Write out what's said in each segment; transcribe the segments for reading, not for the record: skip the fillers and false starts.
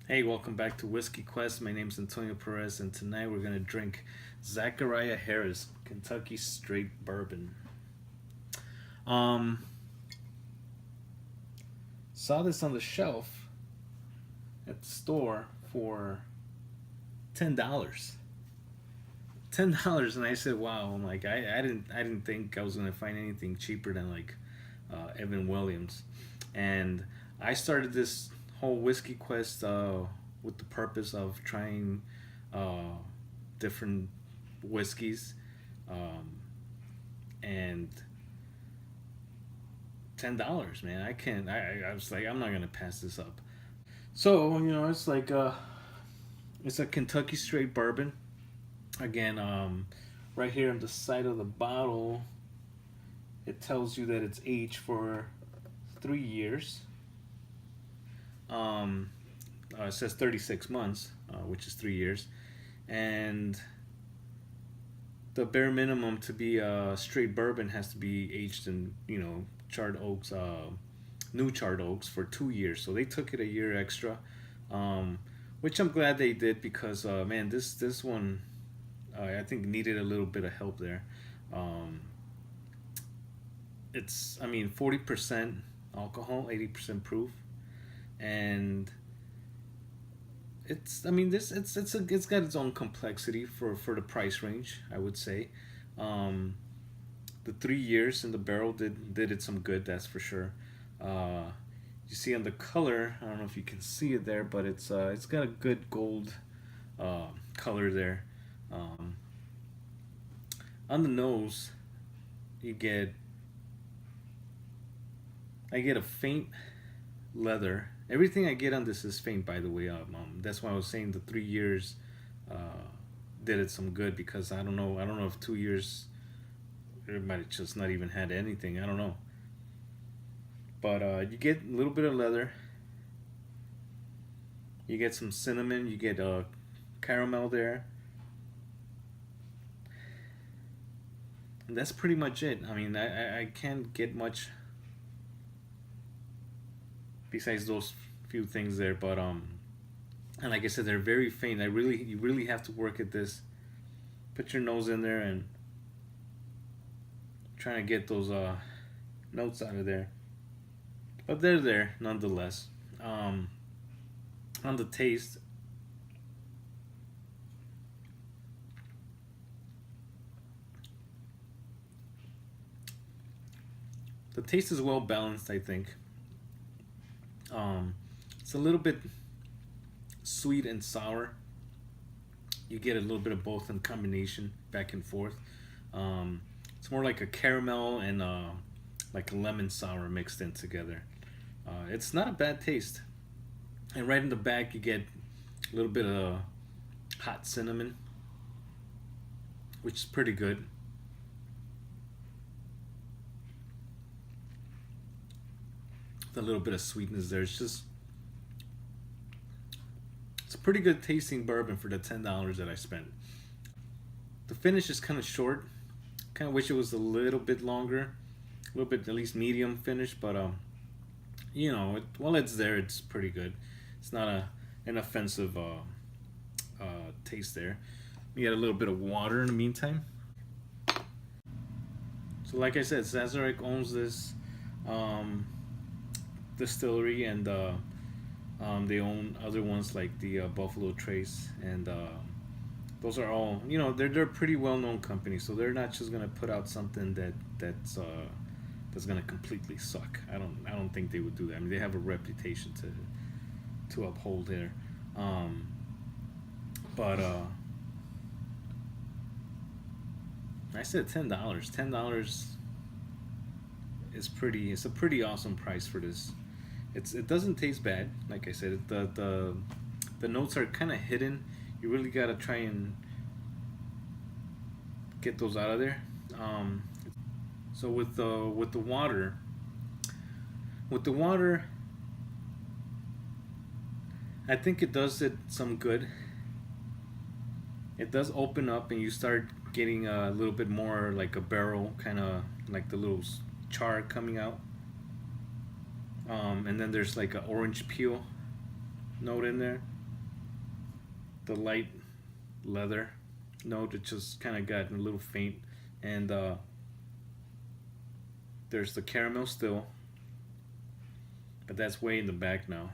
Hey, welcome back to Whiskey Quest. My name's Antonio Perez, and tonight we're gonna drink Zackariah Harris Kentucky Straight Bourbon. Um, saw this on the shelf at the store for $10. $10, and I said, "Wow!" I'm like, I didn't think I was gonna find anything cheaper than like Evan Williams, and I started this whole whiskey quest with the purpose of trying uh, different whiskeys, um, and $10, man. I can't. I was like, I'm not gonna pass this up. So it's like it's a Kentucky straight bourbon. Again, right here on the side of the bottle, it tells you that it's aged for 3 years. Um, it says 36 months, which is 3 years, and the bare minimum to be a straight bourbon has to be aged in charred oaks, new charred oaks for 2 years. So they took it a year extra, um, which I'm glad they did because man, this one I think needed a little bit of help there. Um, it's 40% alcohol, 80% proof, and it's got its own complexity for the price range, I would say. Um, the 3 years in the barrel did it some good, that's for sure. Uh, you see on the color, I don't know if you can see it there, but it's got a good gold color there. Um, on the nose, you get I get a faint leather. Everything I get on this is faint, by the way. That's why I was saying the 3 years uh, did it some good because I don't know. I don't know if 2 years it might have just not even had anything. I don't know. But you get a little bit of leather. You get some cinnamon. You get caramel there, and that's pretty much it. I can't get much besides those few things there. But and like I said, they're very faint. You really have to work at this. Put your nose in there and trying to get those notes out of there. But they're there nonetheless. Um, on the taste, the taste is well balanced. I think it's a little bit sweet and sour. You get a little bit of both in combination, back and forth. It's more like a caramel and like a lemon sour mixed in together. It's not a bad taste. And right in the back, you get a little bit of hot cinnamon, which is pretty good. With a little bit of sweetness there. It's a pretty good tasting bourbon for the $10 that I spent. The finish is kind of short. Kind of wish it was a little bit longer, a little bit at least medium finish. But while it's there, it's pretty good. It's not an offensive taste there. You get a little bit of water in the meantime. So, like I said, Sazerac owns this um, distillery, and they own other ones like the Buffalo Trace, and those are all they're pretty well known companies. So they're not just gonna put out something that's gonna completely suck. I don't think they would do that. They have a reputation to uphold here. Um, but I said $10. $10 is pretty. It's a pretty awesome price for this. It doesn't taste bad. Like I said, the notes are kind of hidden. You really gotta try and get those out of there. Um, so with the water, I think it does it some good. It does open up, and you start getting a little bit more like a barrel, kind of like the little char coming out. And then there's like an orange peel note in there. the light leather note. It just kind of got a little faint, and there's the caramel still, but that's way in the back now.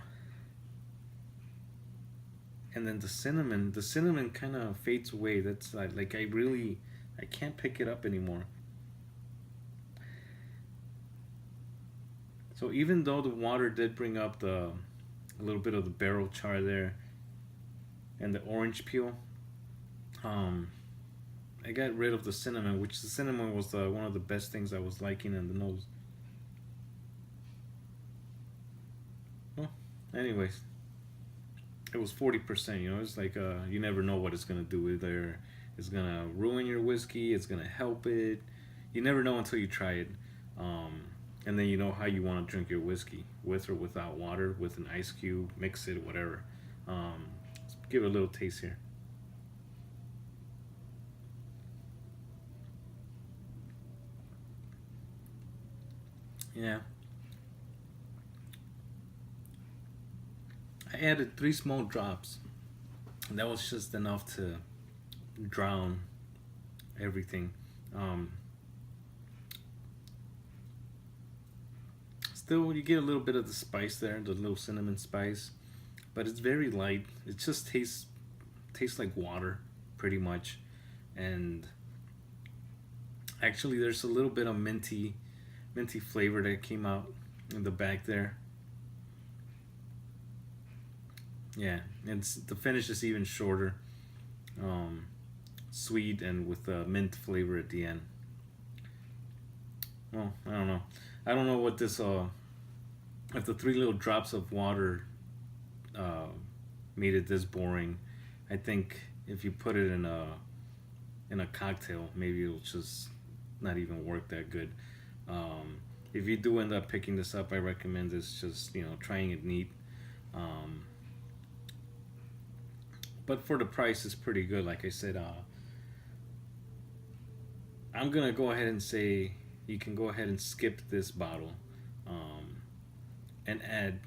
And then the cinnamon kind of fades away. That's like I can't pick it up anymore. So even though the water did bring up a little bit of the barrel char there and the orange peel, I got rid of the cinnamon, which the cinnamon was one of the best things I was liking in the nose. Well, anyways, it was 40%. You know, it's like you never know what it's gonna do. Either it's gonna ruin your whiskey, it's gonna help it. You never know until you try it. And then you know how you want to drink your whiskey, with or without water, with an ice cube, mix it, whatever. Let's give it a little taste here. Yeah. I added 3 small drops. And that was just enough to drown everything. Um, Still, you get a little bit of the spice there, the little cinnamon spice, but it's very light. It just tastes like water, pretty much. And actually, there's a little bit of minty flavor that came out in the back there. Yeah, and the finish is even shorter, um, sweet and with mint flavor at the end. Well, I don't know. I don't know what this if the 3 little drops of water uh, made it this boring. I think if you put it in a cocktail, maybe it'll just not even work that good. Um, if you do end up picking this up, I recommend this. Just trying it neat. Um, but for the price, it's pretty good. Like I said, I'm gonna go ahead and say you can go ahead and skip this bottle, and add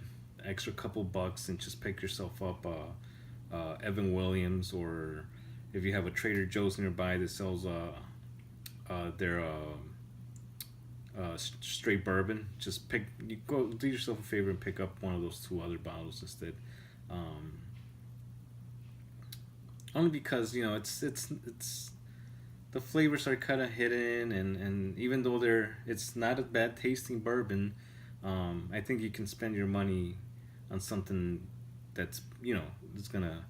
extra couple bucks and just pick yourself up Evan Williams, or if you have a Trader Joe's nearby that sells their straight bourbon, just you go do yourself a favor and pick up one of those 2 other bottles instead. Um, Only because it's the flavors are kind of hidden, and even though it's not a bad tasting bourbon, I think you can spend your money on something that's it's gonna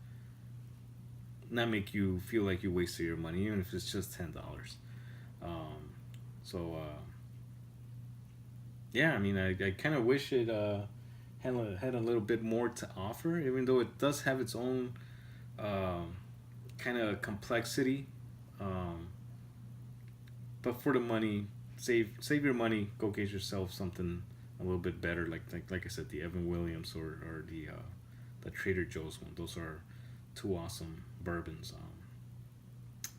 not make you feel like you wasted your money, even if it's just $10. So yeah, I mean, I kind of wish it had a little bit more to offer, even though it does have its own kind of complexity. Um, but for the money, save your money. Go get yourself something a little bit better, like I said, the Evan Williams or the Trader Joe's one. Those are 2 awesome bourbons.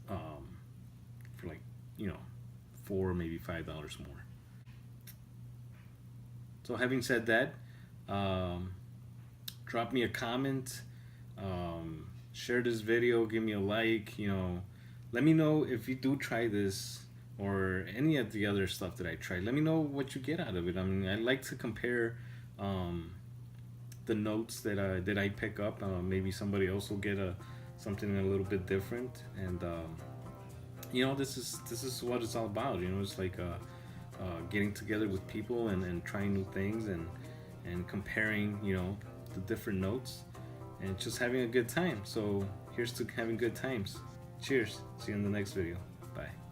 For like $4 maybe $5 more. So having said that, um, drop me a comment. Share this video. Give me a like. Let me know if you do try this or any of the other stuff that I tried. Let me know what you get out of it. I mean, I like to compare the notes that I pick up. Maybe somebody else will get something a little bit different, and this is what it's all about. It's like getting together with people and trying new things and comparing the different notes and just having a good time. So here's to having good times. Cheers. See you in the next video. Bye.